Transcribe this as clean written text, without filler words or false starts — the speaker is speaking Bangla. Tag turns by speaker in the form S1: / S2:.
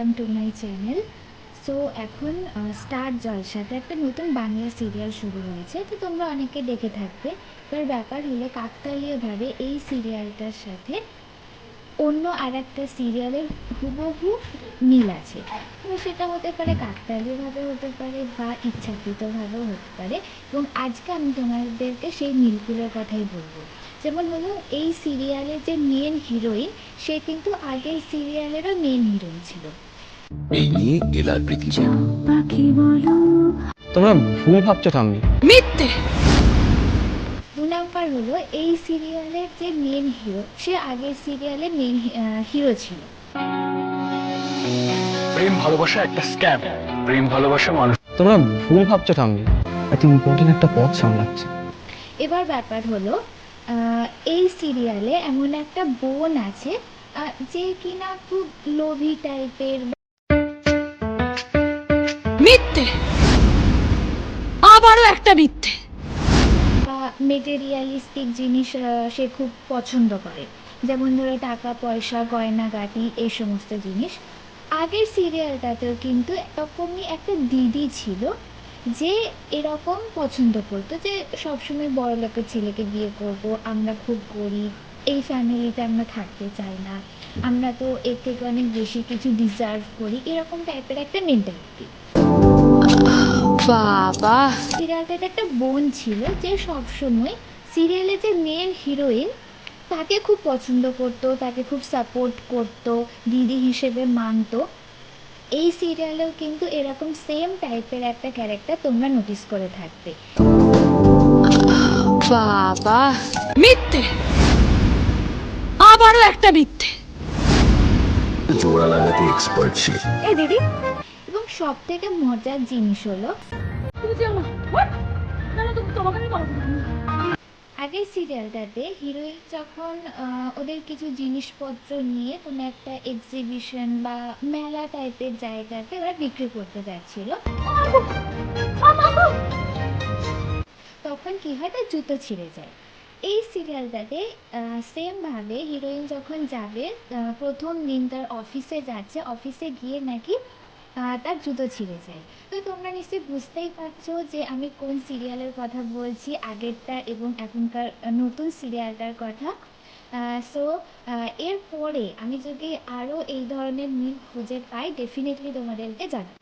S1: Welcome to my channel. So এখন স্টার জলসাতে একটা নতুন বাংলা সিরিয়াল শুরু হয়েছে, তো তোমরা অনেকে দেখে থাকবে। এবার ব্যাপার হলো কাকতালীয়ভাবে এই সিরিয়ালটার সাথে অন্য আর একটা সিরিয়ালের হুবহু মিল আছে। এবার সেটা হতে পারে কাকতালীয়ভাবে, হতে পারে বা ইচ্ছাকৃতভাবেও হতে পারে। এবং আজকে আমি তোমাদেরকে সেই মিলগুলোর কথাই বলবো। যেমন হলো, এই সিরিয়ালের যে মেন হিরোইন, সে কিন্তু আগের সিরিয়ালেরও মেন হিরোইন ছিল।
S2: এই নিয়ে এলার পৃথিবী।
S1: পাখি বলো।
S3: তোমরা ভুল ভাবছো থামি।
S1: মিথ্যে। 2 নাম্বার হলো, এই সিরিয়ালের যে মেন হিরো, সে আগের সিরিয়ালে মেন হিরো ছিল।
S4: প্রেম ভালোবাসা একটা স্ক্যাম। প্রেম ভালোবাসা মানুষ
S3: তোমরা ভুল ভাবছো থামি। এত ইম্পর্টেন্ট একটা পথ সামলাচ্ছে।
S1: এবার ব্যাপার হলো, এই সিরিয়ালে এমন একটা বোন আছে, যে কিনা খুব লোভী টাইপের।
S5: মিথ্যে, আবারও একটা মিথ্যে।
S1: বা মেটেরিয়ালিস্টিক জিনিস সে খুব পছন্দ করে, যেমন ধরো টাকা পয়সা, গয়নাগাটি, এই সমস্ত জিনিস। আগের সিরিয়ালটাতেও কিন্তু এরকমই একটা দিদি ছিল, যে এরকম পছন্দ করতো যে সবসময় বড়লোকের ছেলেকে বিয়ে করব, আমরা খুব গরিব, এই ফ্যামিলিতে আমরা থাকতে চাই না, আমরা তো এর থেকে অনেক বেশি কিছু ডিজার্ভ করি, এরকম টাইপের একটা মেন্টালিটি।
S5: বাবা,
S1: সিরিয়ালটাতে একটা বোন ছিল, যে সবসময় সিরিয়ালে যে মেন হিরোইন, তাকে খুব পছন্দ করতো, তাকে খুব সাপোর্ট করতো, দিদি হিসেবে মানতো। এই সিরিয়ালেও কিন্তু এরকম সেম টাইপের একটা ক্যারেক্টার তোমরা নোটিস করে থাকবে।
S5: বাবা, মিথ্যে, আবারও একটা মিথ্যে।
S2: জোড়া লাগাতে এক্সপার্ট ছিল।
S1: এই দিদি। এবং সব থেকে মজার জিনিস হলো, আগের সিরিয়ালটাতে হিরোইন যখন ওদের কিছু জিনিসপত্র নিয়ে কোনো একটা এক্সিবিশন বা মেলা টাইপের জায়গাতে ওরা বিক্রি করতে যাচ্ছিল, তখন কি হয়, তার জুতো ছিঁড়ে যায়। এই সিরিয়ালটাতে সেমভাবে হিরোইন যখন যাবে, প্রথম দিন তার অফিসে যাচ্ছে, অফিসে গিয়ে নাকি তার জুতো ছিঁড়ে যায়। তো তোমরা নিশ্চয়ই বুঝতেই পারছো যে আমি কোন সিরিয়ালের কথা বলছি, আগেরটা এবং এখনকার নতুন সিরিয়ালটার কথা। সো এরপরে আমি যদি আরও এই ধরনের মিল খুঁজে পাই, ডেফিনেটলি তোমাদেরকে জানাবো।